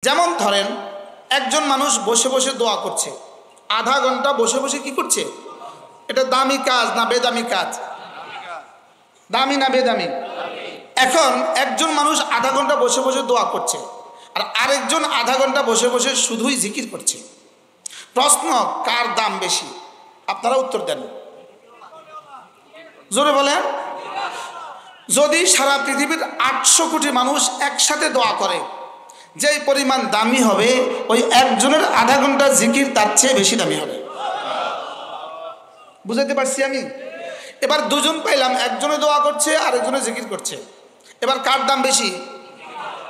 যেমন ধরেন একজন মানুষ বসে বসে দোয়া করছে, আধা ঘন্টা বসে বসে কি করছে? এটা দামি কাজ না বেদামি কাজ? দামি না বেদামি? এখন একজন মানুষ আধা ঘন্টা বসে বসে দোয়া করছে আর আরেকজন আধা ঘন্টা বসে বসে শুধুই জিকির করছে। প্রশ্ন, কার দাম বেশি? আপনারা উত্তর দেন, জোরে বলেন। যদি সারা পৃথিবীর 800 কোটি মানুষ একসাথে দোয়া করে, যেই পরিমাণ দামি হবে ওই একজনের আধা ঘন্টা জিকির তার চেয়ে বেশি দামি হবে। বুঝাতে পারছি আমি? এবার দুজন পাইলাম, একজনে দোয়া করছে আর একজনে জিকির করছে। এবার কার দাম বেশি?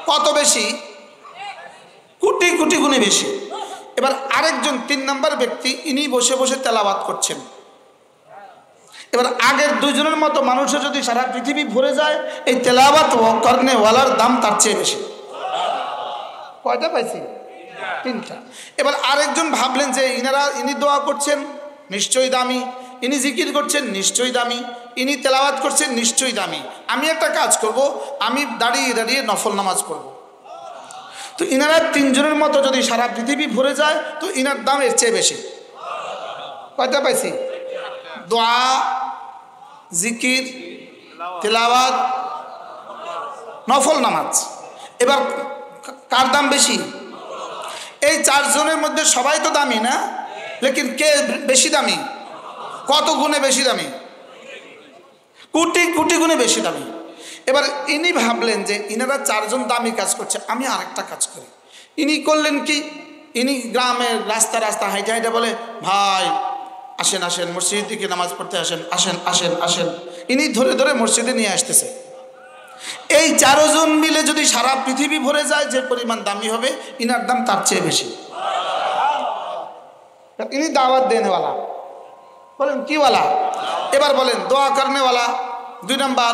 কত বেশি? কোটি কোটি গুণে বেশি। এবার আরেকজন 3 নম্বর ব্যক্তি, ইনি বসে বসে তেলাওয়াত করছেন। এবার আগের দুইজনের মতো মানুষের যদি সারা পৃথিবী ভরে যায়, এই তেলাওয়াত করনেওয়ালার দাম তার চেয়ে বেশি। কয়টা পাইছি? 3টা। এবার আরেকজন ভাবলেন যে ইনি দোয়া করছেন নিশ্চয়ই দামি, ইনি জিকির করছেন নিশ্চয়ই দামি, ইনি তেলাওয়াত করছেন নিশ্চয়ই দামি। আমি একটা কাজ করব, আমি দাঁড়িয়ে দাঁড়িয়ে নফল নামাজ পড়ব। তো ইনারা 3 জনের মতো যদি সারা পৃথিবী ভরে যায় তো ইনার দাম এর চেয়ে বেশি। কয়টা পাইছি? দোয়া, জিকির, তেলাওয়াত, নফল নামাজ। এবার কার দাম বেশি? এই 4 জনের মধ্যে সবাই তো দামি না, লেকিন কে বেশি দামি? কত গুণে বেশি দামি? কোটি কোটি গুণে বেশি দামি। এবার ইনি ভাবলেন যে ইনারা 4 জন দামি কাজ করছে, আমি আরেকটা কাজ করি। ইনি করলেন কি, ইনি গ্রামের রাস্তা রাস্তা হাইটে হাইটে বলে, ভাই আসেন আসেন মসজিদ দিকে নামাজ পড়তে আসেন, আসেন আসেন আসেন। ইনি ধরে ধরে মসজিদে নিয়ে আসতেছে। এই 4 জন মিলে যদি সারা পৃথিবী ভরে যায়, যে পরিমাণ দামি হবে ইনার দাম তার চেয়ে বেশি। ইনি দাওয়াত দেনেওয়ালা, বলেন কিওয়ালা? এবার বলেন দোয়া করনেওয়ালা 2 নম্বর,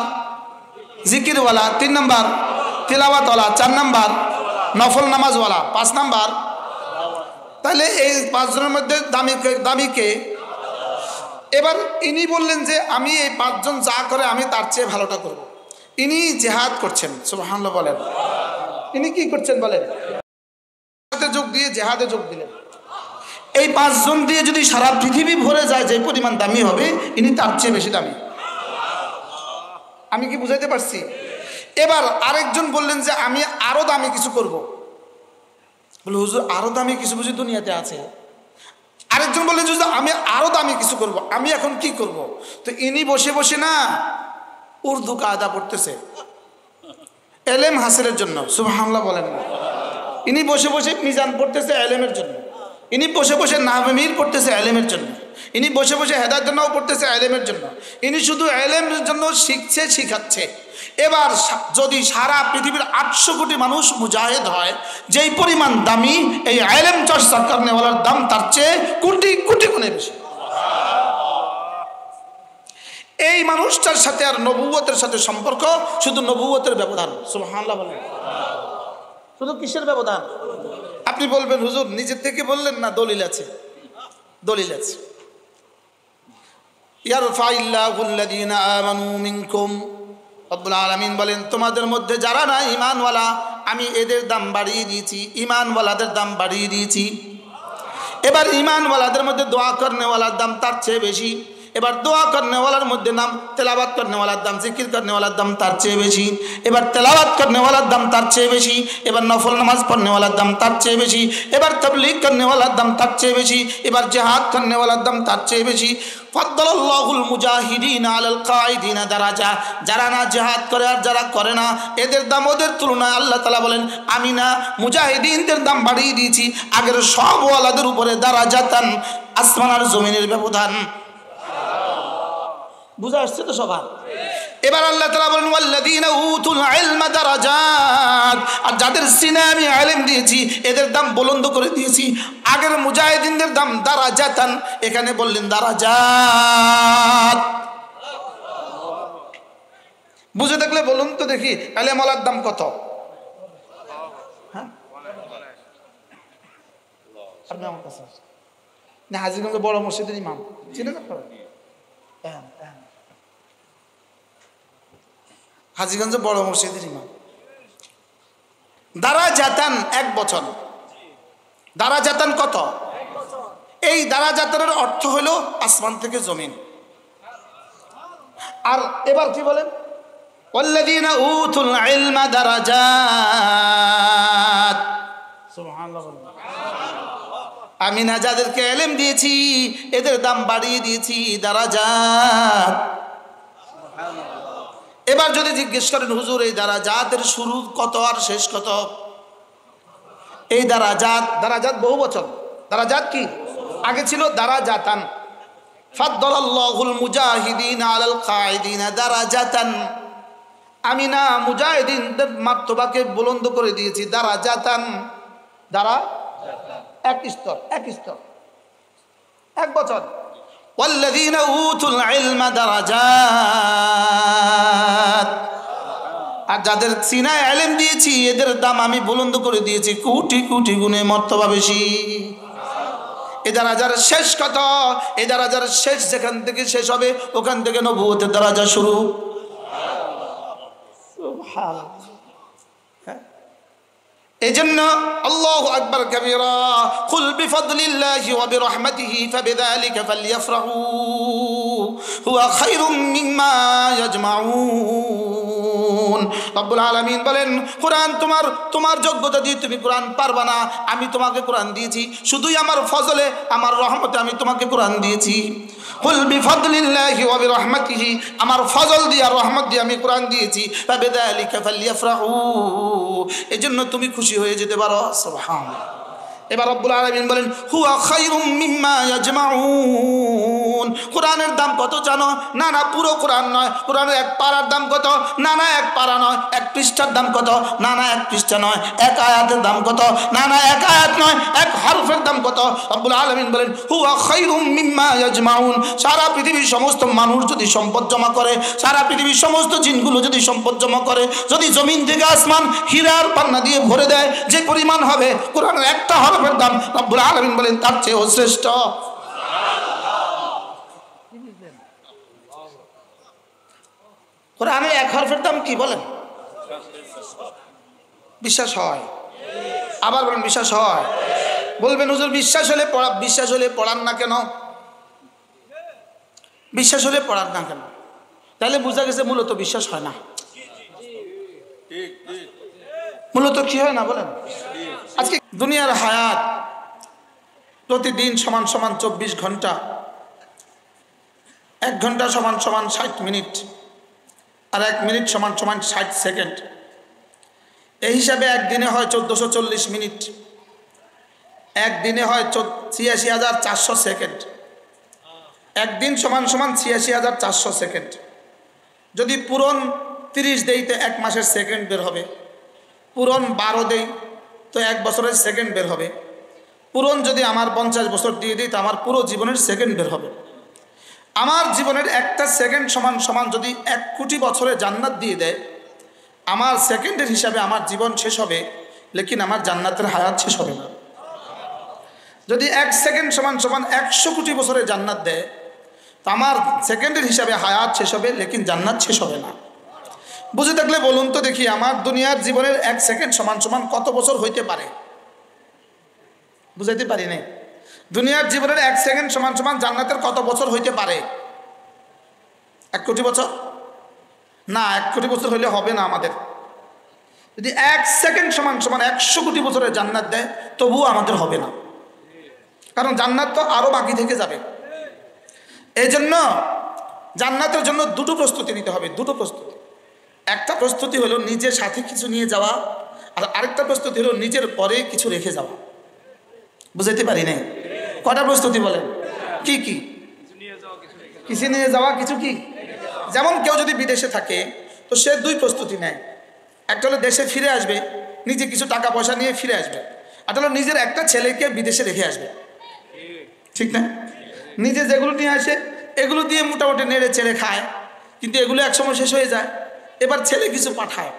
জিকিরওয়ালা 3 নম্বর, তিলাওয়াতওয়ালা 4 নম্বর, নফল নামাজওয়ালা 5 নম্বর। তাহলে এই 5 জনের মধ্যে দামি কে? এবার ইনি বললেন যে আমি এই 5 জন যা করে আমি তার চেয়ে ভালোটা করব। ইনি জিহাদ করছেন, সুবহানাল্লাহ বলেন। ইনি কি করছেন বলেন? যোগ দিয়ে জিহাদে যোগ দিলেন। এই 5 জন দিয়ে যদি সারা পৃথিবী ভরে যায়, যে পরিমাণ দামি হবে ইনি তার চেয়ে বেশি দামি। আমি কি বুঝাইতে পারছি? এবার আরেকজন বললেন যে আমি আরো দামি কিছু করব। বলে হুজুর আরো দামি কিছু বুঝি দুনিয়াতে আছে? আরেকজন বললেন যে আমি আরো দামি কিছু করব, আমি এখন কি করব? তো ইনি বসে বসে না উর্দু কায়দা পড়তেছে এলেম হাসিলের জন্য, সুবহানাল্লাহ বলেন না। ইনি বসে বসে মিজান পড়তেছে এলেমের জন্য, ইনি বসে বসে নাহমির পড়তেছে এলেমের জন্য, ইনি বসে বসে হেদায়েতের নাও পড়তেছে এলেমের জন্য। ইনি শুধু এলেমের জন্য শিখছে, শিখাচ্ছে। এবার যদি সারা পৃথিবীর 800 কোটি মানুষ মুজাহিদ হয়, যেই পরিমাণ দামি এই এলেম চর্চা করনেওয়ালার দাম তার চেয়ে কোটি কোটি গুণে বেশি। এই মানুষটার সাথে আর নবুয়তের সাথে সম্পর্ক শুধু নবুয়তের ব্যবধান, সুবহানাল্লাহ বলেন। শুধু কিসের ব্যবধান? আপনি বলবেন হুজুর নিজের থেকে বললেন না, দলিল আছে, দলিল আছে। ইয়ারফাইল্লাহুল্লাযীনা আমানু মিনকুম, রব্বুল আলামিন বলেন তোমাদের মধ্যে যারা না ঈমানওয়ালা আমি এদের দাম বাড়িয়ে দিয়েছি, ঈমানওয়ালাদের দাম বাড়িয়ে দিয়েছি। এবার ঈমানওয়ালাদের মধ্যে দোয়া করনেওয়ালার দাম তার চেয়ে বেশি। এবার দোয়া করনেওয়ালার মধ্যে নাম তেলাওয়াত করনেওয়ালার দাম, জিকির করনেওয়ালার দাম তার চেয়ে বেশি। এবার তেলাওয়াত করনেওয়ালার দাম তার চেয়ে বেশি। এবার নফল নামাজ পড়নেওয়ালার দাম তার চেয়ে বেশি। এবার তাবলীগ করনেওয়ালার দাম তার চেয়ে বেশি। এবার জিহাদ করনেওয়ালার দাম তার চেয়ে বেশি। ফাদ্দালাল্লাহুল মুজাহিদিনা আলাল কাঈদিনা দারাজা, যারা না জিহাদ করে আর যারা করে না এদের দাম ওদের তুলনায় আল্লাহ তাআলা বলেন আমি না মুজাহিদিনদের দাম বাড়িয়ে দিয়েছি আগের সব ওয়ালাদের উপরে, দারাজাতান আসমান আর জমিনের ব্যবধান। বুঝা আসছে তো সবার? এবার আল্লাহ তাআলা বলেন ওয়াল্লাযীনা উতুল ইলমা দারাজাত, আর যাদের সিনে আমি ইলম দিয়েছি এদের দাম বুলন্দ করে দিয়েছি। আগের মুজাহিদিনদের দাম দারাজাতান, এখানে বললেন দারাজাত। বুঝে থাকলে বলুন তো দেখি ইলম ওয়ালার দাম কত? হ্যাঁ আপনি আমার কাছে না, হাজীগঞ্জ বড় মসজিদের ইমাম চিনেন আপনারা? হ্যাঁ হ্যাঁ, হাজীগঞ্জ বড় মসজিদের ইমাম দারাজাতান 1 বছর। দারাজাতান কত? এই দারাজাতানের অর্থ হলো আসমান থেকে জমিন। আর এবার কি বলেন? ওয়াল্লাযীনা উতুল ইলমা দারাজাত। সুবহানাল্লাহ। আমি না যাদেরকে ইলম দিয়েছি এদের দাম বাড়িয়ে দিয়েছি দারাজাত। এবার যদি জিজ্ঞেস করেন হুজুর এই দারাজাতের শুরু কত আর শেষ কত? এই দারাজাত বহু বচন। দারাজাত কি? আগে ছিল দারাজাতান। ফাদ্দালাল্লাহুল মুজাহিদিনা আলাল কাঈদিনা দারাজাতান। আমি না মুজাহিদিনদের মার্তবাকে বুলন্দ করে দিয়েছি দারাজাতান। দারা এক স্তর, এক স্তর, এক বছর। ওয়াল্লাযীনা উতুল ইলমা দারাজাত। আর যাদের সিনায় ইলম দিয়েছি এদের দাম আমি বুলন্দ করে দিয়েছি কোটি কোটি গুণে মর্তবা বেশি। এই দারাজার শেষ কত? এই দারাজার শেষ যেখান থেকে শেষ হবে ওখান থেকে নবুয়তের দারাজা শুরু। সুবহানাল্লাহ। এজন্য আল্লাহু আকবার কাবীরা। কুল বিফাদলিল্লাহি ওয়া বিরহমাতিহি ফাবিযালিকা ফালইফরাহু হুয়া খায়রুম মিম্মা ইয়াজমাউন। রব্বুল আলামিন বলেন কুরআন তোমার যোগ্যতা দিয়ে তুমি কুরআন পারবা না। আমি তোমাকে কুরআন দিয়েছি শুধুই আমার ফজলে আমার রহমতে আমি তোমাকে কুরআন দিয়েছি। কুল বিফাদলিল্লাহি ওয়া বিরহমাতিহি, আমার ফজল দিয়ে আর রহমত দিয়ে আমি কুরআন দিয়েছি। ফাবিযালিকা ফালইফরাহু, এজন্য তুমি খুশি হয়ে যেতে পারো। সুবহানাল্লাহ। এবার রব্বুল আলামিন বলেন হুয়া খায়রুম মিম্মা ইয়াজমাউন। কোরআনের দাম কত জানো? না না পুরো কোরআন নয়। কোরআনের এক পারার দাম কত? না না এক পারা নয়। এক পৃষ্ঠার দাম কত? না না এক পৃষ্ঠা নয়। এক আয়াতের দাম কত? না না এক আয়াত নয়। এক হরফের দাম কত? রব্বুল আলামিন বলেন হুয়া খায়রুম মিম্মা ইয়াজমাউন। সারা পৃথিবীর সমস্ত মানুষ যদি সম্পদ জমা করে, সারা পৃথিবীর সমস্ত জিনগুলো যদি সম্পদ জমা করে, যদি জমিন থেকে আসমান হীরার পান্না দিয়ে ভরে দেয় যে পরিমাণ হবে কোরআনের একটা হরফের দাম রব্বুল আলামিন বলেন তার চেয়েও শ্রেষ্ঠ। কোরআনের এক হরফের দাম কি বলেন? বিশ্বাস হয়? আবার বলেন বিশ্বাস হয়? বলবেন হুজুর বিশ্বাস হলে পড়ান না কেন? বিশ্বাস হলে পড়ান না কেন? তাহলে বোঝা গেছে মূলত বিশ্বাস হয় না। মূলত কি হয় না বলেন? আজকে দুনিয়ার হায়াত প্রতিদিন সমান সমান 24 ঘন্টা। 1 ঘন্টা সমান সমান 60 মিনিট, আর 1 মিনিট সমান সমান 60 সেকেন্ড। এই হিসাবে একদিনে হয় 1440 মিনিট, একদিনে হয় 86,400 সেকেন্ড। একদিন সমান সমান 86,400 সেকেন্ড। যদি পূরণ 30 দেই তো 1 মাসের সেকেন্ড বের হবে। পূরণ 12 দেই তো 1 বছরের সেকেন্ড বের হবে। পূরণ যদি আমার 50 বছর দিয়ে দিই তো আমার পুরো জীবনের সেকেন্ড বের হবে। আমার জীবনের একটা সেকেন্ড সমান সমান যদি 1 কোটি বছরে জান্নাত দিয়ে দেয়, আমার সেকেন্ডের হিসাবে আমার জীবন শেষ হবে, লেকিন আমার জান্নাতের হায়াত শেষ হবে না। যদি 1 সেকেন্ড সমান সমান 100 কোটি বছরে জান্নাত দেয় তো আমার সেকেন্ডের হিসাবে হায়াত শেষ হবে, লেকিন জান্নাত শেষ হবে না। বুঝে থাকলে বলুন তো দেখি আমার দুনিয়ার জীবনের 1 সেকেন্ড সমান সমান কত বছর হইতে পারে? বুঝাইতে পারি নাই। দুনিয়ার জীবনের 1 সেকেন্ড সমান সমান জান্নাতের কত বছর হইতে পারে? 1 কোটি বছর? না, 1 কোটি বছর হইলে হবে না আমাদের। যদি 1 সেকেন্ড সমান সমান 100 কোটি বছরের জান্নাত দেয় তবুও আমাদের হবে না, কারণ জান্নাত তো আরো বাকি থেকে যাবে। এই জন্য জান্নাতের জন্য দুটো প্রস্তুতি নিতে হবে, দুটো প্রস্তুতি। একটা প্রস্তুতি হলো নিজের সাথে কিছু নিয়ে যাওয়া, আর আরেকটা প্রস্তুতি হলো নিজের পরে কিছু রেখে যাওয়া। বুঝাইতে পারি নাই? কটা প্রস্তুতি বলেন? কি কি? কিছু নিয়ে যাওয়া, কিছু কি? যেমন কেউ যদি বিদেশে থাকে তো সে 2 প্রস্তুতি নেয়। একটা হলো দেশে ফিরে আসবে, নিজে কিছু টাকা পয়সা নিয়ে ফিরে আসবে। আর হলো নিজের একটা ছেলেকে বিদেশে রেখে আসবে, ঠিক না? নিজে যেগুলো নিয়ে আসে এগুলো দিয়ে মোটামুটি নেড়ে চেড়ে খায়, কিন্তু এগুলো একসময় শেষ হয়ে যায়। এবার ছেলে কিছু পাঠায়।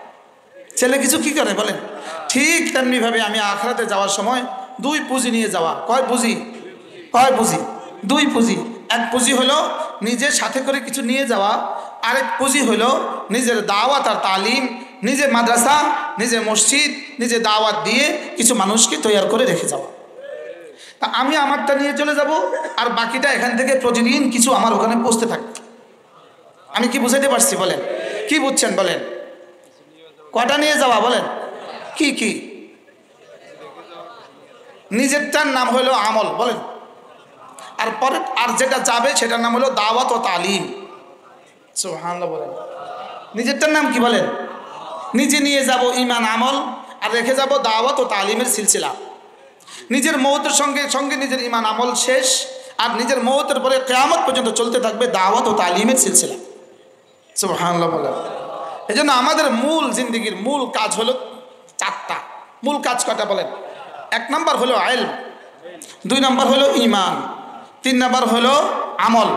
ছেলে কিছু কি করে বলেন? ঠিক তেমনিভাবে আমি আখিরাতে যাওয়ার সময় 2 পুঁজি নিয়ে যাওয়া। কয় পুঁজি? 2 পুঁজি। এক পুঁজি হলো নিজের সাথে করে কিছু নিয়ে যাওয়া, আরেক পুঁজি হলো নিজের দাওয়াত আর তালিম, নিজের মাদ্রাসা নিজে মসজিদ, নিজে দাওয়াত দিয়ে কিছু মানুষকে তৈরি করে রেখে যাওয়া। তা আমি আমারটা নিয়ে চলে যাব, আর বাকিটা এখান থেকে প্রতিদিন কিছু আমার ওখানে পৌঁছতে থাকবে। আমি কি বুঝাইতে পারছি বলেন? কি বুঝছেন বলেন? কটা নিয়ে যাওয়া বলেন? কি কি? নিজেরটার নাম হলো আমল বলেন, আর পরে আর যেটা যাবে সেটার নাম হলো দাওয়াত ও তালিম। সুবহানাল্লাহ বলেন। নিজেরটার নাম কি বলেন? নিজে নিয়ে যাব ঈমান আমল, আর রেখে যাব দাওয়াত ও তালিমের সিলসিলা। নিজের মওতের সঙ্গে সঙ্গে নিজের ঈমান আমল শেষ, আর নিজের মওতের পরে কিয়ামত পর্যন্ত চলতে থাকবে দাওয়াত ও তালিমের সিলসিলা। সুবহানাল্লাহ বলেন। এজন্য আমাদের মূল জিন্দেগির মূল কাজ হলো চারটা। মূল কাজ কয়টা বলেন? 1 নম্বর হলো ইলম, 2 নম্বর হলো ঈমান, 3 নম্বর হলো আমল,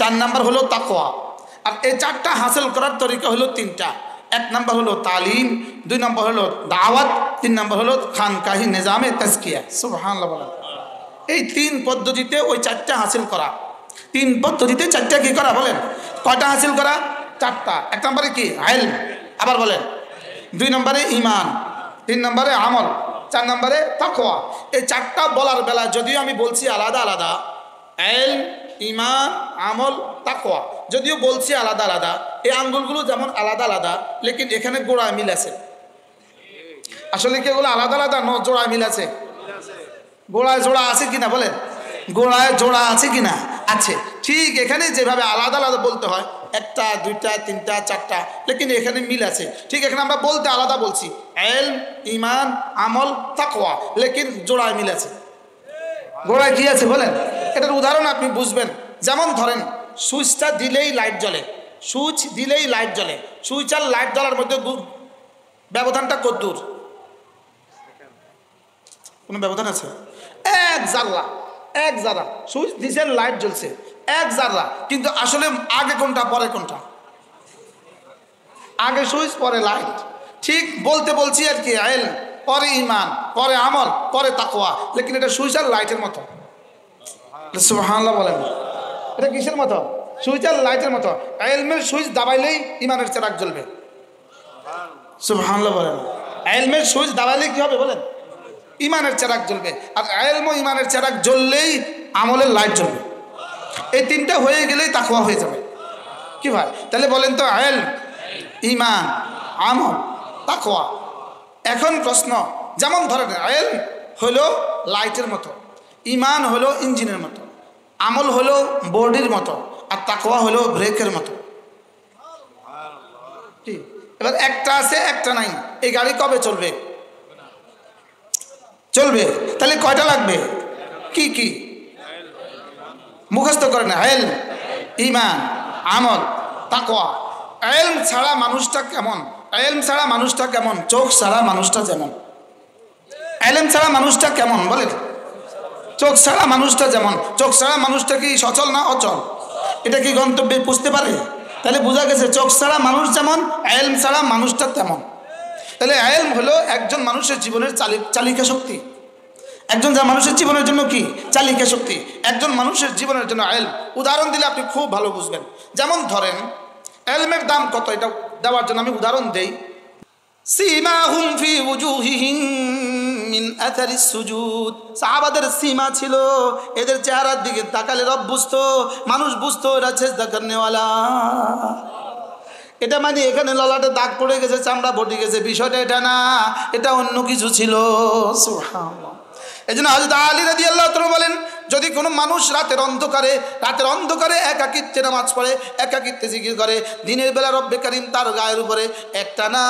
4 নম্বর হলো তাকওয়া। আর এই চারটা হাসিল করার তরিকা হলো 3টা। 1 নম্বর হলো তালিম, 2 নম্বর হলো দাওয়াত, 3 নম্বর হলো খানকাহি নিজামে তাজকিয়া। সুবহানাল্লাহ বলেন। এই 3 পদ্ধতিতে ওই 4টা হাসিল করা। 3 পদ্ধতিতে 4টা কি করা বলেন? কয়টা হাসিল করা? 4টা। 1 নম্বরে কি? ইলম, আবার বলেন। 2 নম্বরে ঈমান, 3 নম্বরে আমল, 4 নম্বরে তাকওয়া। এই 4টা বলার বেলা যদিও আমি বলছি আলাদা আলাদা, ইলম, ঈমান, আমল, তাকওয়া, যদিও বলছি আলাদা আলাদা, এই আঙ্গুলগুলো যেমন আলাদা আলাদা, লেকিন এখানে গোড়ায় মিল আছে। আসলে কি এগুলো আলাদা আলাদা? জোড়ায় মিল আছে। গোড়ায় জোড়া আছে কিনা বলেন? গোড়ায় জোড়া আছে কিনা? আছে। ঠিক এখানে যেভাবে আলাদা আলাদা বলতে হয়, 1টা 2টা 3টা 4টা, লেকিন এখানে মিল আছে। ঠিক এখানে আমরা বলতে আলাদা বলছি, ইলম, ঈমান, আমল, তাকওয়া, লেকিন জোড়ায় মিল আছে। গোড়ায় কি আছে বলেন? এটার উদাহরণ আপনি বুঝবেন। যেমন ধরেন, সুইচটা দিলেই লাইট জ্বলে, সুইচ দিলেই লাইট জ্বলে। সুইচ আর লাইট জ্বলার মধ্যে ব্যবধানটা কত দূর? কোনো ব্যবধান আছে? 1 জাররা, 1 জাররা। সুইচ দিছেন, লাইট জ্বলছে, 1 জাররা। কিন্তু আসলে আগে কোনটা পরে কোনটা? আগে সুইচ পরে লাইট। ঠিক বলতে বলছি আর কি, ইলম পরে ঈমান পরে আমল পরে তাকওয়া, লেকিন এটা সুইচ আর লাইটের মতো। সুবহানাল্লাহ বলেন। এটা কিসের মতো? সুইচ আর লাইটের মতো। ইলমের সুইচ দাবাইলেই ঈমানের চেরাগ জ্বলবে। সুবহানাল্লাহ বলেন। ইলমের সুইচ দাবাইলেই কি হবে বলেন? ঈমানের চেরাগ জ্বলবে। আর ইলম ও ঈমানের চেরাগ জ্বললেই আমলের লাইট জ্বলবে। এই 3টা হয়ে গেলেই তাকওয়া হয়ে যাবে। কি ভাই? তাহলে বলেন তো, ইলম, ঈমান, আমল, তাকওয়া। এখন প্রশ্ন, যেমন ধরেন ইলম হলো লাইটের মতো, ঈমান হলো ইঞ্জিনের মতো, আমল হলো বডির মতো, আর তাকওয়া হলো ব্রেকের মতো। ঠিক। এবার একটা আছে একটা নাই, এই গাড়ি কবে চলবে? চলবে। তাহলে কয়টা লাগবে? কি কি? মুখস্থ করে না। ইলম, ঈমান, আমল, তাকওয়া। ইলম ছাড়া মানুষটা কেমন? ইলম ছাড়া মানুষটা কেমন? চোখ ছাড়া মানুষটা যেমন। ইলম ছাড়া মানুষটা কেমন বলেন? চোখ ছাড়া মানুষটা যেমন। চোখ ছাড়া মানুষটা কি সচল না অচল? এটা কি গন্তব্যে বুঝতে পারে? তাহলে বোঝা গেছে চোখ ছাড়া মানুষ যেমন, ইলম ছাড়া মানুষটা তেমন। তাহলে ইলম হলো একজন মানুষের জীবনের চালিকা শক্তি। একজন মানুষের জীবনের জন্য কি চালিকা শক্তি? একজন মানুষের জীবনের জন্য ইলম। উদাহরণ দিলে আপনি খুব ভালো বুঝবেন। যেমন ধরেন, ইলমের দাম কত, এটা দেওয়ার জন্য আমি উদাহরণ দেই। সীমাহুম ফি উজুহিহিম মিন আথারিস সুজুদ। সাহাবাদের সীমা ছিল, এদের চেহারার দিকে তাকালে রব বুঝতো, মানুষ বুঝতো এরা সেজদা করনেওয়ালা। এটা মানে এখানে ললাটে দাগ পড়ে গেছে, চামড়া বটি গেছে, বিষয়টা এটা না, এটা অন্য কিছু ছিল। সুবহানাল্লাহ। এজন্য হযরত আলী রাদিয়াল্লাহু তাআলা বলেন, যদি কোনো মানুষ রাতের অন্ধকারে একাকিত্বে নামাজ পড়ে, একাকিত্বে জিকির করে, দিনের বেলা রব্বে কারীম তার গায়ের উপরে একটা না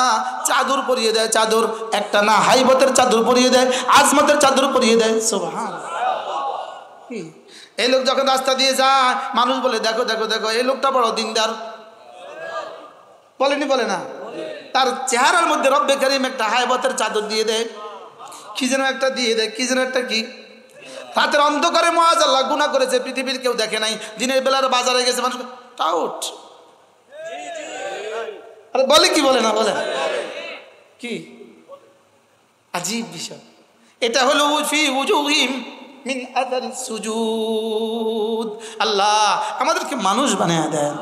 চাদর পরিয়ে দেয়, চাদর একটা না হাইবতের চাদর পরিয়ে দেয়, আজমতের চাদর পরিয়ে দেয়। সুবহানাল্লাহ। এই লোক যখন রাস্তা দিয়ে যায়, মানুষ বলে দেখো দেখো দেখো এই লোকটা বড় দিনদার। বলেনি? বলে না? তার চেহারার মধ্যে রব্বে কারীম একটা হাইবতের চাদর দিয়ে দেয়, কি যেন একটা দিয়ে দেয়, কি যেন একটা কি। রাতের অন্ধকারে মাআযাল্লাহ গুনাহ করেছে, পৃথিবীর কেউ দেখে নাই, দিনের বেলার বাজারে গেছে, মানুষ টাউট। আরে বলে কি বলে না? বলে কি আজীব বিষয়। এটা হলো ফি উজুহিম মিন আথারিস সুজুদ। আল্লাহ আমাদেরকে মানুষ বানিয়ে দেন।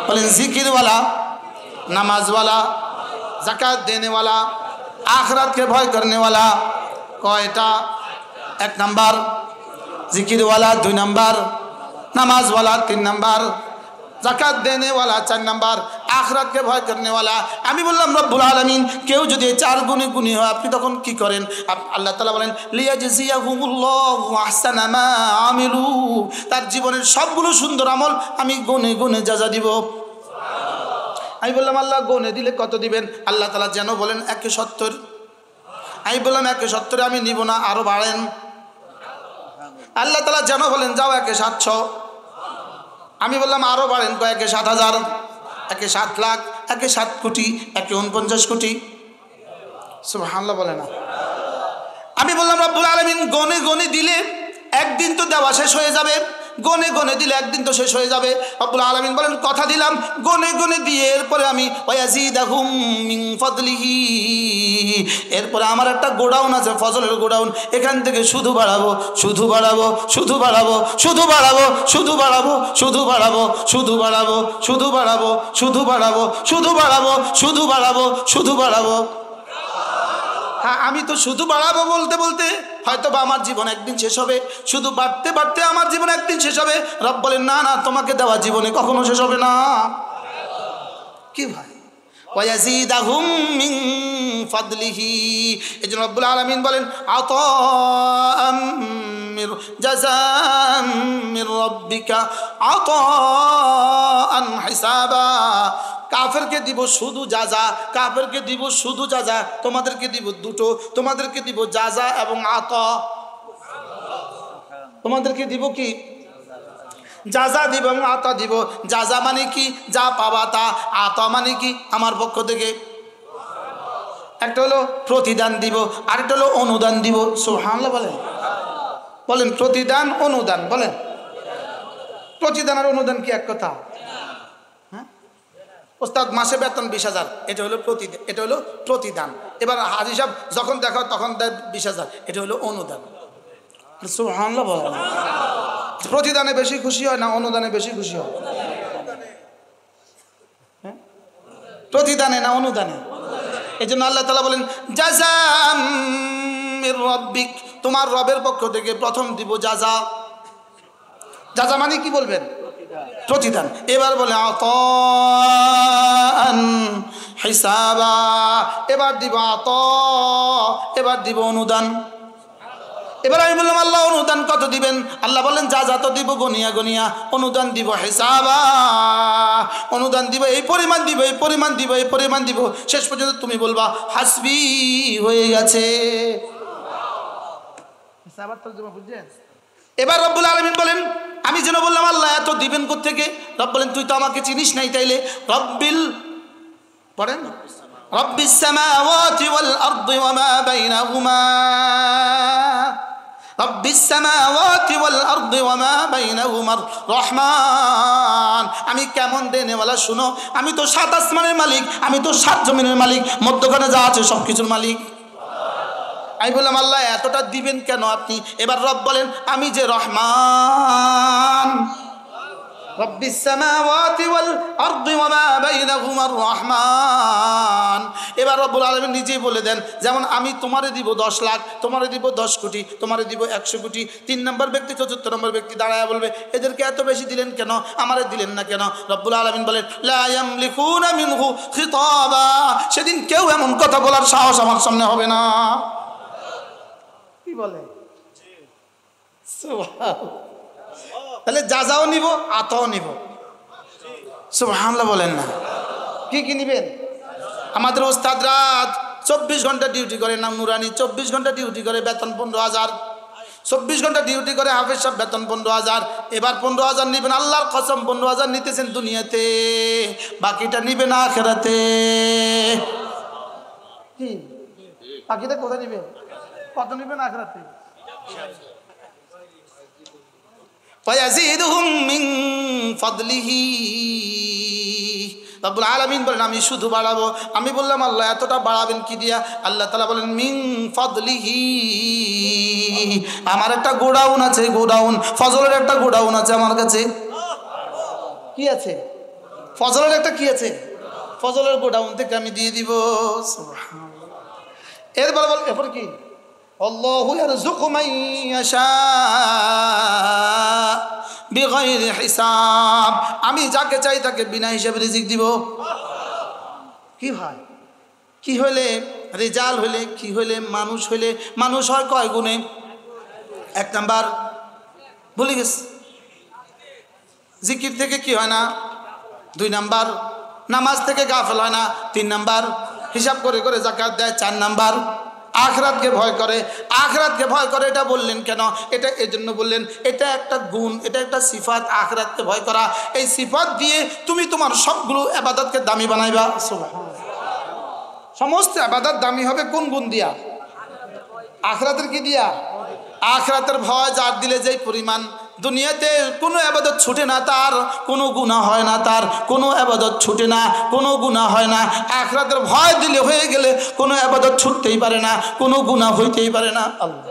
বলেন জিকিরওয়ালা, নামাজওয়ালা, যাকাত দেনেওয়ালা, आखिरत के भय करने वाला कयटा? एक नंबर जिकिर वाला, 2 नंबर नमाज वाला, 3 नंबर जाकात देने वाला, 4 नंबर आखिरत के भय करने वाला। আমি বললাম রব্বুল আলামিন কেউ যদি 4 গুণে গুণী হয় আপনি তখন কি করেন? আল্লাহ তাআলা বলেন লিয়াজজিয়াহুমুল্লাহু আহসানা মা আমিলু, তার জীবনের সবগুলো সুন্দর আমল আমি গুণে গুণে যাজা দিব। আমি বললাম আল্লাহ গুণে দিলে কত দিবেন? আল্লাহ তাআলা যেন বলেন 170। আমি বললাম 170 আমি নিব না, আরো বাড়েন। আল্লাহ তাআলা যেন বলেন যাও 1,700। আমি বললাম আরো বাড়েন, কয়েকে 7,000, একে 7 লাখ, একে 7 কোটি, একে 49 কোটি। সুবহানাল্লাহ বলে না? আমি বললাম রব্বুল আলামিন গনে গনে দিলে একদিন তো দেওয়া শেষ হয়ে যাবে, গনে গনে দিলে একদিন তো শেষ হয়ে যাবে। রব্বুল আলামিন বলেন কথা দিলাম গনে গনে দিয়ে এরপরে আমি ওয়ায়াজিদাহুম মিন ফাদলিহি, এরপরে আমার একটা গোডাউন আছে, ফজলের গোডাউন, এখান থেকে শুধু বাড়াবো, শুধু বাড়াবো, শুধু বাড়াবো, শুধু বাড়াবো, শুধু বাড়াবো, শুধু বাড়াবো, শুধু বাড়াবো, শুধু বাড়াবো, শুধু বাড়াবো, শুধু বাড়াবো, শুধু বাড়াবো, শুধু বাড়াবো। হ্যাঁ, আমি তো শুধু বাড়াবো বলতে বলতে হয়তো বা আমার জীবন একদিন শেষ হবে, শুধু বাড়তে বাড়তে আমার জীবন একদিন শেষ হবে। রব বলেন না না, তোমাকে দেওয়া জীবনে কখনো শেষ হবে না। কি ভাই? ওয়ায়াজিদাহুম মিন ফাদলিহি, এজন্য রব্বুল আলামিন বলেন আতাআম মির জাযাম মির রাব্বিকা আতাআন হিসাবা। কাফেরকে দিব শুধু যাজা, কাফেরকে দিব শুধু যাজা, তোমাদেরকে দিব দুটো, তোমাদেরকে দিব যাজা এবং আতা। তোমাদেরকে দিব কি? যাজা দিব এবং আতা দিব। যাজা মানে কি? যা পাবা তা। আতা মানে কি? আমার পক্ষ থেকে। একটা হলো প্রতিদান দিব, আরেকটা হলো অনুদান দিব। সুবহানাল্লাহ বলেন, বলেন প্রতিদান অনুদান বলেন। প্রতিদান আর অনুদান কি এক কথা? ওস্তাদ মাসে বেতন 20,000, এটা হলো প্রতিদান, এটা হলো প্রতিদান। এবার হাজি সাহেব যখন দেখো তখন দেয় 20,000, এটা হলো অনুদান। সুবহানাল্লাহ বলেন। প্রতিদানে বেশি খুশি হয় না অনুদানে বেশি খুশি হয়? প্রতিদানে না অনুদানে? এই জন্য আল্লাহ তাআলা বলেন জাযাম মির রাব্বিক, তোমার রবের পক্ষ থেকে প্রথম দিব যাজা। যাজা মানে কি বলবেন? প্রতিদান। এবার বলে আতাআন হিসাবা, এবার দিব আতা, এবার দিব অনুদান। এবার আমি বললাম আল্লাহ অনুদান কত দিবেন? আল্লাহ বলেন যা যা তো দিব গনিয়া গনিয়া, অনুদান দিব হিসাবা, অনুদান দিব এই পরিমাণ দিব, এই পরিমাণ দিব, এই পরিমাণ দিব, শেষ পর্যন্ত তুমি বলবা হাসবি হয়ে গেছে। হিসাবার তরজমা বুঝছেন? এবার রব্বুল আলামিন বলেন আমি যেন বললাম আল্লাহ এত দিবেন কোত্থেকে? রব বলেন তুই তো আমাকে চিনিস নাই, তাইলে রব্বিল পড়েন রব্বিস সামাওয়াতি ওয়াল আরদি ওয়া মা বাইনাহুমা, রব্বিস সামাওয়াতি ওয়াল আরদি ওয়া মা বাইনাহুমার রহমান। আমি কেমন দেনেওয়ালা শুনো, আমি তো 7 আসমানের মালিক, আমি তো 7 জমিনের মালিক, মধ্যখানে যা আছে সব কিছুর মালিক। আমি বললাম আল্লাহ এতটা দিবেন কেন আপনি? এবার রব বলেন আমি যে রহমান, রব্বিস সামাওয়াতি ওয়াল আরদি ওয়া মা বাইনাহুমার রহমান। এবার রব্বুল আলামিন নিজেই বলে দেন যেমন আমি তোমারে দিব 10 লাখ, তোমারে দিব 10 কোটি, তোমারে দিব 100 কোটি। 3 নম্বর ব্যক্তি 74 নম্বর ব্যক্তি দাঁড়ায় বলবে এদেরকে এত বেশি দিলেন কেন, আমারে দিলেন না কেন? রব্বুল আলামিন বলেন লা ইয়ামলিকুনা মিনহু খিতাবা, সেদিন কেউ এমন কথা বলার সাহস আমার সামনে হবে না। কি বলে? তাহলে যাজাও নিব আতাও নিব। সুবহানাল্লাহ বলেন না? কি কি নিবেন? আমাদের ওস্তাদ রাত 24 ঘন্টা ডিউটি করে, নাম নুরানি 24 ঘন্টা ডিউটি করে, বেতন 15,000। 24 ঘন্টা ডিউটি করে হাফেজ সাহেব, বেতন 15,000। এবার 15,000 নিবেন, আল্লাহর কসম 15,000 নিতেছেন দুনিয়াতে, বাকিটা নিবেন আখিরাতে। কি বাকিটা কোথায় নিবেন? কত নিবেন আখিরাতে? ফায়াজিদুহুম মিন ফাদলিহি, রব্বুল আলামিন বলেন আমি শুধু বাড়াবো। আমি বললাম আল্লাহ এতটা বাড়াবেন কি দিয়া? আল্লাহ তাআলা বলেন মিন ফাদলিহি, আমার একটা গোডাউন আছে, গোডাউন, ফজলের একটা গোডাউন আছে আমার কাছে। কি আছে? ফজলের একটা কি আছে? ফজলের গোডাউন থেকে আমি দিয়ে দিব। সুবহানাল্লাহ। এরপর বল এরপর কি আল্লাহু ইয়ারযুকু মান ইয়াশা বিগাইরি হিসাব, আমি যাকে চাই তাকে বিনা হিসাবে রিজিক দিব। কি হয় কি হইলে রেজাল হইলে কি হইলে মানুষ হইলে মানুষ হয় কয় গুণে? এক নাম্বার ভুলে গেছে, জিকির থেকে কি হয় না। 2 নাম্বার নামাজ থেকে গাফেল হয় না। 3 নাম্বার হিসাব করে করে যাকাত দেয়। 4 নাম্বার আখিরাতকে ভয় করে। আখিরাতকে ভয় করে এটা বললেন কেন? এটা এজন্য বললেন, এটা একটা গুণ, এটা একটা সিফাত, আখিরাতকে ভয় করা। এই সিফাত দিয়ে তুমি তোমার সবগুলো ইবাদতকে দামি বানাইবা। সুবহানাল্লাহ। সমস্ত ইবাদত দামি হবে কোন গুণ দিয়া? আখিরাতের কি দিয়া? আখিরাতের ভয় যার দিলে যেই পরিমাণ, দুনিয়াতে কোনো ইবাদত ছুটে না, তার কোনো গুনাহ হয় না, তার কোনো ইবাদত ছুটে না, কোনো গুনাহ হয় না। আখিরাতের ভয় দিলে হয়ে গেলে কোনো ইবাদত ছুটতেই পারে না, কোনো গুনাহ হইতেই পারে না। আল্লাহ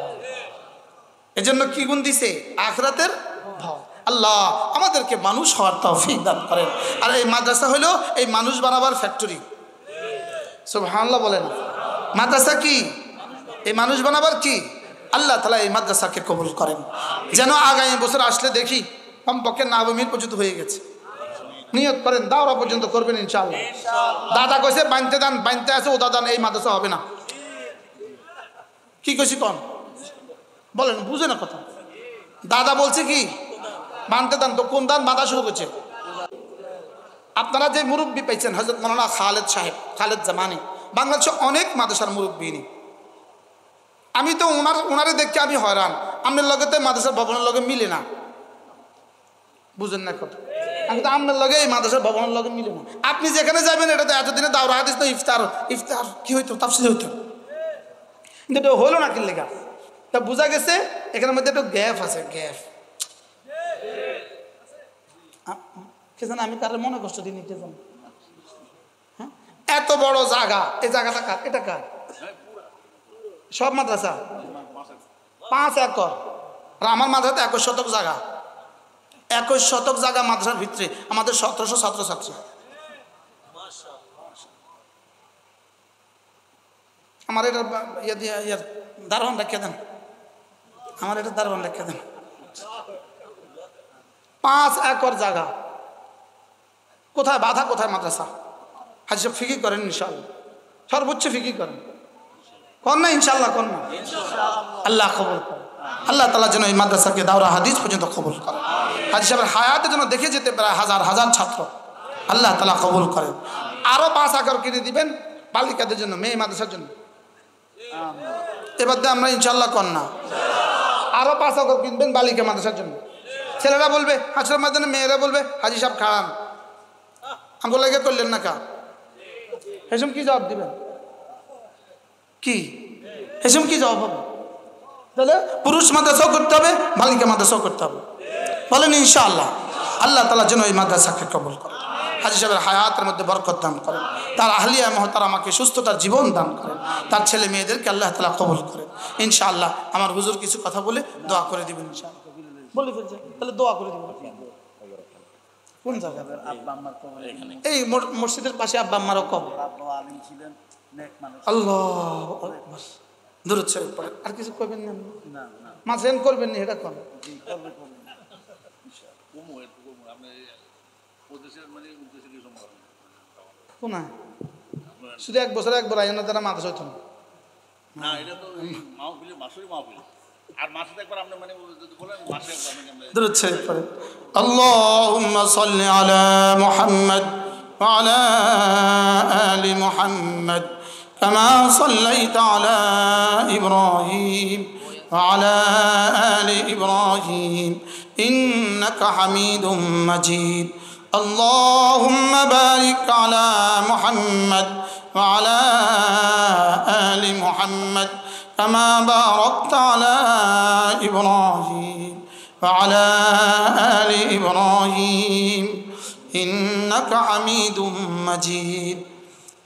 এজন্য কি গুণ দিছে? আখিরাতের ভয়। আল্লাহ আমাদেরকে মানুষ হওয়ার তৌফিক দান করেন। আর এই মাদ্রাসা হলো এই মানুষ বানাবার ফ্যাক্টরি। সুবহানাল্লাহ বলেন। মাদ্রাসা কি? এই মানুষ বানাবার কি? আল্লাহ তাআলা এই মাদ্রাসাকে কবুল করেন। যেন আগামী বছর আসলে দেখি কমপক্ষে নাবমির পর্যন্ত হয়ে গেছে। নিয়ত করেন দাওরা পর্যন্ত করবেন ইনশাআল্লাহ। দাদা কইছে বানতে দান, বানতে আছে ও দাদা এই মাদ্রাসা হবে না। কি কইছি কোন বলেন, বুঝে না কথা। দাদা বলছে কি বানতে দান, তো কোন দান বাঁধা শুরু করছে? আপনারা যে মুরব্বী পাইছেন হযরত মাওলানা খালেদ সাহেব, খালেদ জামানি, বাংলাদেশে অনেক মাদ্রাসার মুরব্বী। আমি তো ওনারে দেখে আমি হয়রান। আপনার লগে তো মাদ্রাসার ভবনের লগে মিলে না, বুঝেন না কথা। আমি তো আপনার লগে এই মাদ্রাসার ভবনের লগে মিলে না। আপনি যেখানে যাবেন এটা তো এতদিনে দাওরা হাদিস তো ইফতার ইফতার কি হইতো, তাফসীর হইতো, কিন্তু এটা হলো না। কি লেখা তা বোঝা গেছে এখানের মধ্যে একটু গ্যাপ আছে। গ্যাপ কে জানে, আমি কারোর মনে কষ্ট দিই কে জানো। হ্যাঁ, এত বড় জায়গা, এই জায়গাটা কার? এটা কার? সব মাদ্রাসা 5 একর। আর আমার মাদ্রাসাতে 21 শতক জায়গা। 21 শতক জায়গা মাদ্রাসার ভিতরে আমাদের 1700 ছাত্রছাত্রী। আমার এটা দারোয়ান রেখে দেন, আমার এটা দারোয়ান রেখে দেন। 5 একর জায়গা, কোথায় বাধা কোথায় মাদ্রাসা? হাজি সাহেব ফিকির করেন ইনশাআল্লাহ, সর্বোচ্চ ফিকির করেন, কর না ইনশাআল্লাহ, কর না। আল্লাহ কবুল করে। আল্লাহ তাআলা যেন এই মাদ্রাসাকে দাওরা হাদিস পর্যন্ত কবুল করে। হাজি সাহেবের হায়াতে যেন দেখে যেতে পারে হাজার হাজার ছাত্র। আল্লাহ তাআলা কবুল করেন। আরো 5 একর কিনে দিবেন বালিকাদের জন্য, মেয়ে মাদ্রাসার জন্য। এবার আমরা ইনশাআল্লাহ কর না। আরো 5 একর কিনবেন বালিকা মাদ্রাসার জন্য। ছেলেরা বলবে হাসরের ময়দানে, মেয়েরা বলবে হাজি সাহেব খাড়ান, আমগো লাগে করলেন না কা। এসব কি জবাব দিবেন? কি এসব কি জবাব হবে? তাহলে পুরুষ মাদ্রাসাও করতে হবে, বালিকা মাদ্রাসাও করতে হবে। বলেন ইনশাআল্লাহ। আল্লাহ তাআলা যেন এই মাদ্রাসাকে কবুল করেন, হাজি সাহেবের হায়াতের মধ্যে বরকত দান করেন, তার আহলিয়া মুহতারামাকে সুস্থতার জীবন দান করেন, তার ছেলে মেয়েদেরকে আল্লাহ তাআলা কবুল করেন ইনশাআল্লাহ। আমার হুজুর কিছু কথা বলে দোয়া করে দিবেন ইনশাআল্লাহ। বলে ফেলছে তাহলে দোয়া করে দিবেন। কোন জায়গা? আব্বা আম্মার কবর এখানে, এই মসজিদের পাশে আব্বা আম্মারও কবর। আব্বা আলিম ছিলেন, নেক মানুষ। আল্লাহু আকবার। দরুদ শরীফ পড়েন। আর কিছু করবেন না? না না, মাঝেন করবেন না, এটা কোন জি করবে করবে ইনশাআল্লাহ। আপনি প্রদেশের মানে উদ্দেশ্যে কি সম্ভব কোন না, শুধু এক বছর একবার আইনা তারা মাদ্রাসা হইতো না। এটা তো মাহফিলে মাসুরি মাহফিল, আর মাসে একবার আপনি মানে যদি বলেন মাসে একবার দরুদ শরীফ পড়েন। আল্লাহুম্মা সাল্লি আলা মুহাম্মদ ওয়া আলা আলি মুহাম্মদ কামা সাল্লাইতা আলা ইব্রাহিম ওয়া আলা আলি ইব্রাহিম ইন্নাকা হামিদুম মাজিদ। আল্লাহুম্মা বারিক আলা মুহাম্মদ ওয়া আলা আলি মুহাম্মদ كما باركت على إبراهيم وعلى آل إبراهيم إنك حميد مجيد।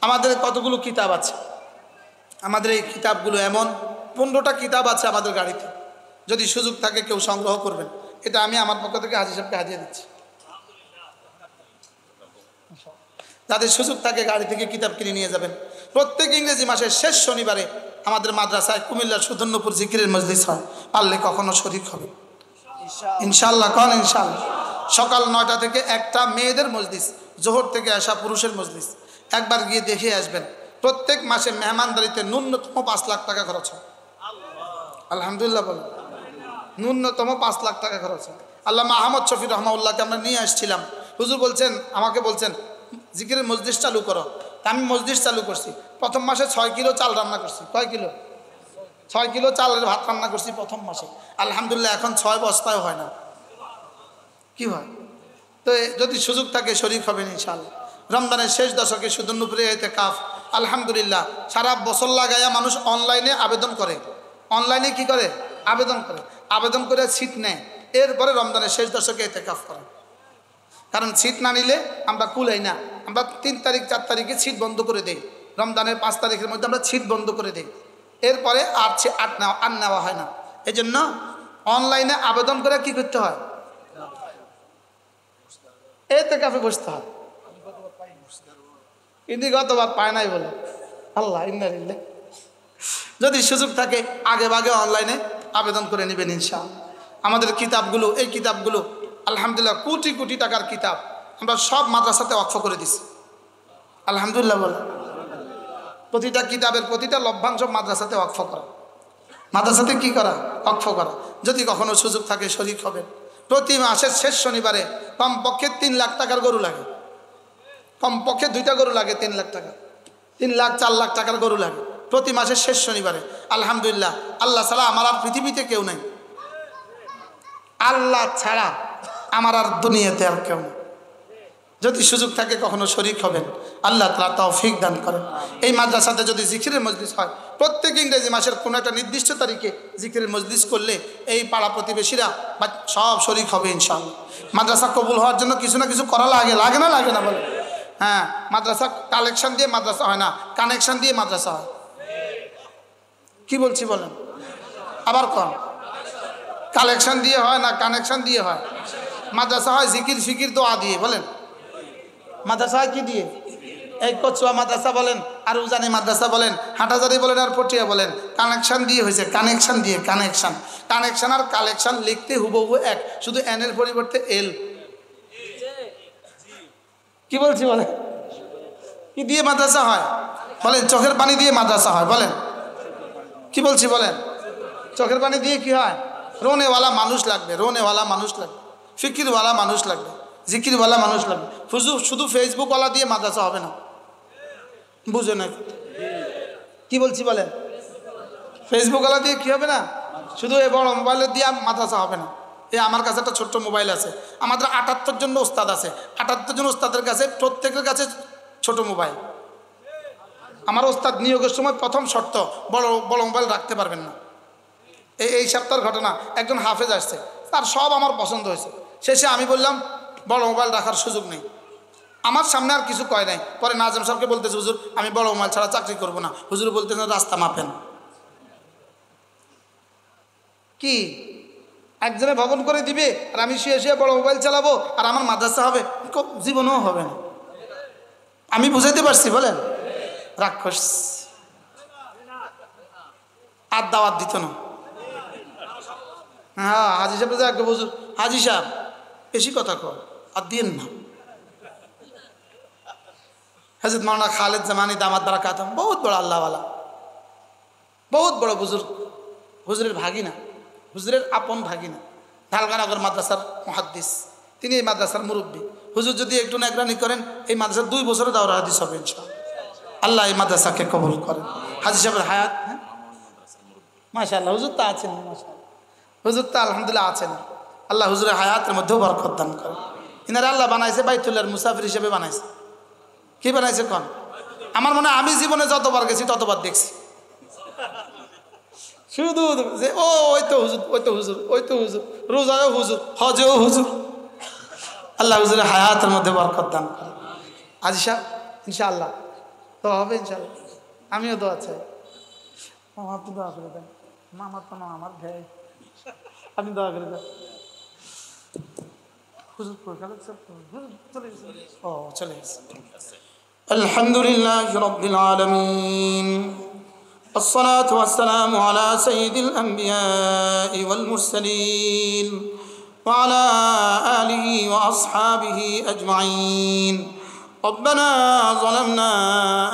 আমাদের কতগুলো কিতাব আছে, আমাদের এই কিতাবগুলো এমন 15টা কিতাব আছে আমাদের গাড়িতে। যদি সুযোগ থাকে কেউ সংগ্রহ করবেন, এটা আমি আমার পক্ষ থেকে হাজী সাহেবকে হাদিয়া দিচ্ছি। যাদের সুযোগ থাকে গাড়ি থেকে কিতাব কিনে নিয়ে যাবেন। প্রত্যেক ইংরেজি মাসের শেষ শনিবারে আমাদের মাদ্রাসায় কুমিল্লার সুধন্যপুর জিকিরের মজলিস হয়, পারলে কখনো শরীক হবে ইনশাআল্লাহ। কন ইনশাআল্লাহ। সকাল 9টা থেকে 1টা মেয়েদের মজলিস, জোহর থেকে আসা পুরুষের মজলিস। একবার গিয়ে দেখে আসবেন। প্রত্যেক মাসে মেহমানদারিতে ন্যূনতম 5 লাখ টাকা খরচ হয়। আলহামদুলিল্লাহ বলেন, ন্যূনতম 5 লাখ টাকা খরচ হয়। আল্লামা আহমদ শফি রহমাউল্লাহকে আমরা নিয়ে আসছিলাম। হুজুর বলছেন, আমাকে বলছেন জিকিরের মজলিস চালু করো। তা আমি মজলিস চালু করছি। প্রথম মাসে 6 কিলো চাল রান্না করছি। কয় কিলো? 6 কিলো চালের ভাত রান্না করছি প্রথম মাসে। আলহামদুলিল্লাহ এখন 6 বস্তায় হয় না। কি হয়? তো যদি সুযোগ থাকে শরীক হবেন ইনশাআল্লাহ। রমজানের শেষ দশকে সুধন্যপুরে ইতিকাফ, আলহামদুলিল্লাহ সারা বছর লাগাইয়া মানুষ অনলাইনে আবেদন করে। অনলাইনে কি করে? আবেদন করে। আবেদন করে সিট নেয়, এরপরে রমজানের শেষ দশকে ইতিকাফ করে। কারণ সিট না নিলে আমরা কুলাই না। আমরা 3 তারিখ 4 তারিখে সিট বন্ধ করে দেই। রমজানের 5 তারিখের মধ্যে আমরা সিট বন্ধ করে দিই। এরপরে আর নেওয়া হয় না। এই জন্য অনলাইনে আবেদন করে কি করতে হয়? ইতিকাফে বসতে হয়। কিন্তু গতবার পায় নাই বলে আল্লাহ ইন্নালিল্লাহ। যদি সুযোগ থাকে আগে ভাগে অনলাইনে আবেদন করে নেবেন ইনশাআল্লাহ। আমাদের কিতাবগুলো, এই কিতাবগুলো আলহামদুলিল্লাহ কোটি কোটি টাকার কিতাব আমরা সব মাদ্রাসাতে ওয়াকফ করে দিছি। আলহামদুলিল্লাহ বলে প্রতিটা কিতাবের প্রতিটা লভ্যাংশ মাদ্রাসাতে ওয়াকফ করা। মাদ্রাসাতে কি করা? ওয়াকফ করা। যদি কখনো সুযোগ থাকে শরীক হবেন। প্রতি মাসের শেষ শনিবারে কমপক্ষে 3 লাখ টাকার গরু লাগে। কমপক্ষে 2টা গরু লাগে 3 লাখ টাকা। 3 লাখ 4 লাখ টাকার গরু লাগে প্রতি মাসের শেষ শনিবারে। আলহামদুলিল্লাহ আল্লাহ ছাড়া আমার আর পৃথিবীতে কেউ নেই। আল্লাহ ছাড়া আমার আর দুনিয়াতে আর কেউ নেই। যদি সুযোগ থাকে কখনো শরীক হবেন, আল্লাহ তাআলা তৌফিক দান করেন। এই মাদ্রাসাতে যদি জিকিরের মজলিস হয়, প্রত্যেক ইংরেজি মাসের কোনো একটা নির্দিষ্ট তারিখে জিকিরের মজলিস করলে এই পাড়া প্রতিবেশীরা সব শরীক হবে ইনশাআল্লাহ। মাদ্রাসা কবুল হওয়ার জন্য কিছু না কিছু করা লাগে, লাগে না? লাগে না বলে? হ্যাঁ, মাদ্রাসা কালেকশন দিয়ে মাদ্রাসা হয় না, কানেকশন দিয়ে মাদ্রাসা হয়। কি বলছি বলেন? আবার কন, কালেকশন দিয়ে হয় না কানেকশন দিয়ে হয়? মাদ্রাসা হয় জিকির ফিকির দোয়া দিয়ে। বলেন মাদ্রাসা হয় কি দিয়ে? এই কচুয়া মাদ্রাসা বলেন, আর উজানি মাদ্রাসা বলেন, হাটাজারি বলেন, আর পটিয়া বলেন, কানেকশন দিয়ে হয়েছে। কানেকশন দিয়ে, কানেকশন। কানেকশন আর কালেকশন লিখতে হুবহু এক, শুধু এন এর পরিবর্তে এল। কি বলছি বলেন? কি দিয়ে মাদ্রাসা হয়? বলেন চোখের পানি দিয়ে মাদ্রাসা হয়। বলেন কি বলছি বলেন? চোখের পানি দিয়ে কি হয়? রোনেওয়ালা মানুষ লাগবে, রোনেওয়ালা মানুষ লাগবে, ফিকিরওয়ালা মানুষ লাগবে, জিকিরওয়ালা মানুষ লাগবে। শুধু ফেসবুকওয়ালা দিয়ে মাদ্রাসা হবে না। বুঝো না কি বলছি বলেন? ফেসবুকওয়ালা দিয়ে কি হবে না? শুধু এ বড় মোবাইলের দিয়ে মাদ্রাসা হবে না। আমার কাছে একটা ছোট্ট মোবাইল আছে। আমাদের 78 জন ওস্তাদ আছে। 78 জন ওস্তাদের কাছে প্রত্যেকের কাছে ছোট মোবাইল। আমার ওস্তাদ নিয়োগের সময় প্রথম শর্ত, বড় বড় মোবাইল রাখতে পারবেন না। এই সপ্তাহের ঘটনা, একজন হাফেজ আসছে, তার সব আমার পছন্দ হয়েছে। শেষে আমি বললাম বড় মোবাইল রাখার সুযোগ নেই। আমার সামনে আর কিছু কয় নাই। পরে নাজম সাহেবকে বলতেছে, হুজুর আমি বড় মোবাইল ছাড়া চাকরি করব না। হুজুর বলতেছেন রাস্তা মাপেন। কি একজনে ভবন করে দিবে আর আমি শুয়ে শুয়ে বড় মোবাইল চালাবো আর আমার মাদ্রাসা হবে? জীবনেও হবে না। আমি বুঝাইতে পারছি? বলেন রাক্ষস। আর দাওয়াত দিত না। হ্যাঁ, হাজি সাহেব আগে বুঝুন, হাজি সাহেব বেশি কথা কর, আর দিয়েন না। হযরত মাওলানা খালেদ জামানি দামাত বারাকাতুহু বহুত বড় আল্লাহওয়ালা, বহুত বড় বুজুর্গ, হুজুরের ভাগিনা, হুজুরের আপন ভাগিনা, ঢালগানগর মাদ্রাসার মুহাদ্দিস। তিনি এই মাদ্রাসার মুরব্বী। হুজুর যদি একটু নেগরানি করেন এই মাদ্রাসার 2 বছরে দাওরা হাদিস হবে ইনশাআল্লাহ। আল্লাহ এই মাদ্রাসাকে কবুল করেন। হাজি সাহেবের হায়াত, হ্যাঁ মাশাআল্লাহ, হুজুর তো আছেন, মাশাআল্লাহ হুজুর তো আলহামদুলিল্লাহ আছেন। আল্লাহ হুজুরের হায়াতের মধ্যেও বরকত দান করেন। ইনারা আল্লাহ বানাইছে বাইতুল্লাহর মুসাফির হিসেবে বানাইছে। কি বানাইছে কোন? আমার মনে হয় আমি জীবনে যতবার গেছি ততবার দেখছি। শুধু যে ওই তো হুজুর, ওই তো হুজুর, ওই তো হুজুর, রোজায়ও হুজুর, হজেও হুজুর। আল্লাহ হুজুরের হায়াতের মধ্যে বরকত দান করেন। আজি সাহেব ইনশাআল্লাহ তো হবে ইনশাআল্লাহ। আমিও দোয়া চাই। মামা আপনি দোয়া করে দেন। মামার তো না, আমার ভাই, আপনি দোয়া করে দেন। হুজুর চলে গেছে। ও চলে গেছে। আলহামদুলিল্লাহ রাব্বিল আলামিন الصلاة والسلام على سيد الأنبياء والمرسلين وعلى آله وأصحابه أجمعين. ربنا ظلمنا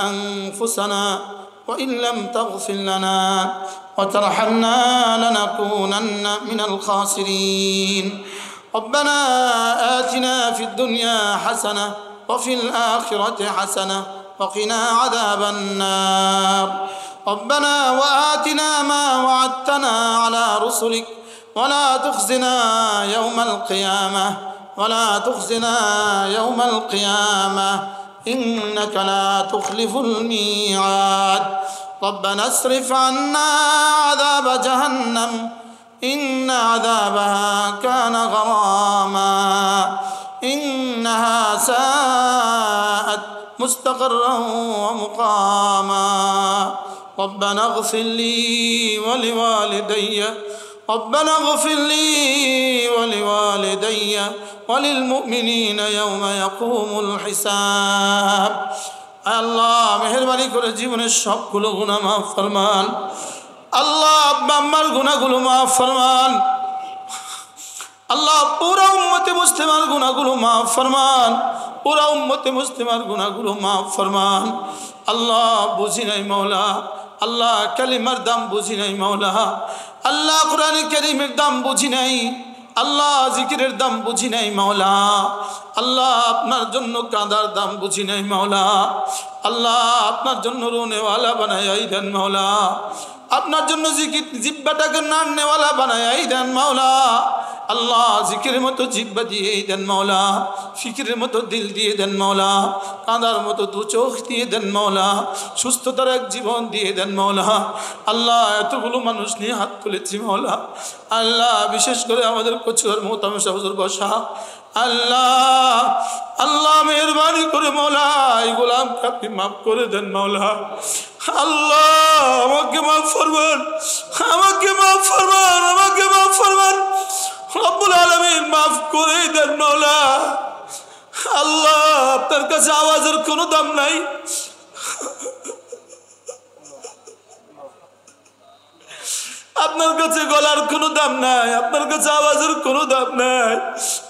أنفسنا وإن لم تغفر لنا وترحمنا لنكونن من الخاسرين. ربنا آتنا في الدنيا حسنة وفي الآخرة حسنة وقنا عذاب النار. ربنا وآتنا ما وعدتنا على رسلك ولا تخزنا يوم القيامة يوم القيامة إنك لا تخلف الميعاد. ربنا اصرف عنا عذاب جهنم إن عذابها كان غراما إنها ساءت مستقرا ومقاما. ربنا اغفر لي ولوالدي وللمؤمنين يوم يقوم الحساب. আল্লাহ মেহেরবানি করে জীবনের সবগুলো গুনাহ মাফ ফরমান। আল্লাহ আব্বা আম্মার গুনাহগুলো মাফ ফরমান। আল্লাহ পুরা উম্মতে মুসলিমার গুনাহগুলো মাফ ফরমান। পুরা উম্মতে মুসলিমার গুনাহগুলো মাফ ফরমান। আল্লাহ বুঝি নাই মাওলা, আল্লাহ কালিমার দাম বুঝি নাই মাওলা, আল্লাহ কোরআন কারীমের দাম বুঝি নাই, আল্লাহ জিকিরের দাম বুঝি নাই মাওলা, আল্লাহ আপনার জন্য কাঁদার দাম বুঝি নাই মাওলা, আল্লাহ আপনার জন্য রোনেওয়ালা বানাই দেন মাওলা, আপনার জন্য জিব্বাটাকে নাড়নেওয়ালা বানাই দেন মাওলা। আল্লাহ জিকিরের মতো জিব্বা দিয়ে দেন মাওলা, ফিকিরের মতো দিল দিয়ে দেন মাওলা, কাঁদার মতো দু চোখ দিয়ে দেন মাওলা, সুস্থতার এক জীবন দিয়ে দেন মাওলা। আল্লাহ এতগুলো মানুষ নিয়ে হাত তুলেছি মাওলা, আল্লাহ বিশেষ করে আমাদের কচুয়ার মোহতামিশা হুজুর বসা, আল্লাহ আল্লাহ মেহরবানি করে মাওলা এই গোলামকে আপনি মাফ করে দেন মাওলা। আল্লাহ আমাকে মাফ ফরমান, আমাকে মাফ ফরমান, আমাকে মাফ ফরমান। রব্বুল আলামিন মাফ করে দেন মাওলা। আল্লাহ আপনার কাছে আওয়াজের কোনো দাম নাই, আপনার কাছে গলার কোনো দাম নাই, আপনার কাছে আওয়াজের কোনো দাম নাই।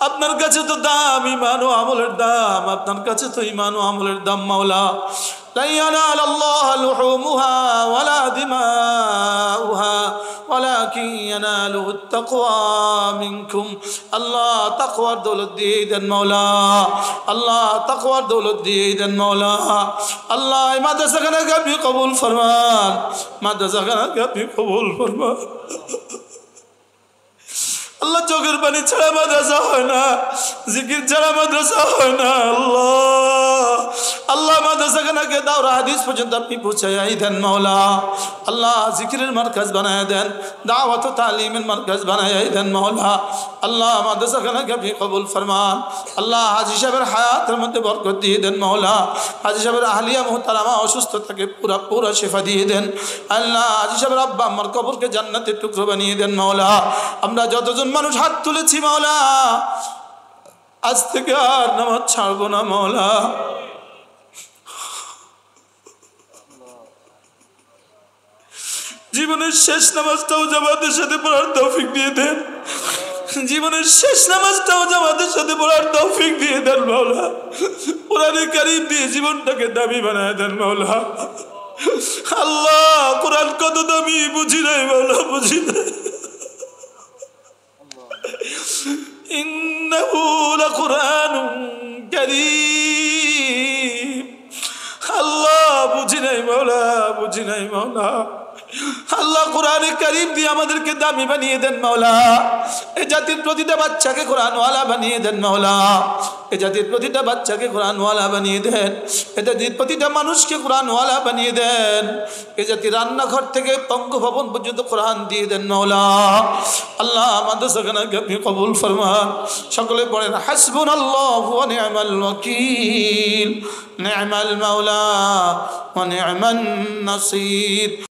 আপনার কাছে তো দাম ঈমান ও আমলের দাম, আপনার কাছে তো ঈমান ও আমলের দাম মাওলা। لا ينال الله لحومها ولا دماؤها ولكن يناله التقوى منكم. الله تقوى دولت দিয়ে দেন মাওলা, আল্লাহ তাকওয়ার দৌলত দিয়ে দেন মাওলা। আল্লাহ এই মাদ্রাসাখানাকে আপনি কবুল ফরমান, মাদ্রাসাখানাকে আপনি কবুল ফরমান। আল্লাহ চোখের পানি ছাড়া মাদ্রাসা হয় না, জিকির ছাড়া মাদ্রাসা হয় না। আল্লাহ আল্লাহ মাদ্রাসাখানাকে দাওরা হাদিস পর্যন্ত আপনি পৌঁছাই দেন মাওলা। আল্লাহ জিকিরের মারকাজ বানায় দেন, দাওয়াত ও তালিমের মারকাজ বানায় দেন মাওলা। আল্লাহ মাদ্রাসাখানাকে আপনি কবুল ফরমান। আল্লাহ হাজী সাহেবের হায়াতের মধ্যে বরকত দিয়ে দেন মাওলা। হাজী সাহেবের আহলিয়া মুহতারামা অসুস্থতাকে পুরা শিফা দিয়ে দেন। আল্লাহ হাজী সাহেবের আব্বা আম্মার কবরকে জান্নাতের টুকরো বানিয়ে দেন মাওলা। আমরা যতজন মানুষ হাত তুলেছি মাওলা, আজ থেকে আর নামাজ ছাড়বো না মাওলা। জীবনের শেষ নামাজটাও জামাতের সাথে পড়ার তৌফিক দিয়ে দেন, জীবনের শেষ নামাজটাও জামাতের সাথে পড়ার তৌফিক দিয়ে দেন মাওলা। কোরআনে কারীম দিয়ে জীবনটাকে দামি বানায় দেন মাওলা। আল্লাহ কোরআন কত দামি বুঝি নাই মাওলা, বুঝি নাই। ইন্নাহু লাকুরআনুন কারীম। আল্লাহ বুঝি নাই মাওলা, বুঝি নাই মাওলা। আল্লাহ কোরআনে কারীম দিয়ে আমাদেরকে দামি বানিয়ে দেন মাওলা। এই জাতির প্রতিটা বাচ্চাকে কোরআনওয়ালা বানিয়ে দেন মাওলা। এই জাতির প্রতিটা বাচ্চাকে কোরআনওয়ালা বানিয়ে দেন। এই জাতির প্রতিটা মানুষকে কোরআনওয়ালা বানিয়ে দেন। এই জাতির রান্নাঘর থেকে বঙ্গভবন পর্যন্ত কোরআন দিয়ে দেন মাওলা। আল্লাহ মাদ্রাসাখানাকে আপনি কবুল ফরমান। সকলে পড়েন হাসবুনাল্লাহু ওয়া নি'মাল ওয়াকিল, নি'মাল মাওলা ওয়া নি'মান নাসির।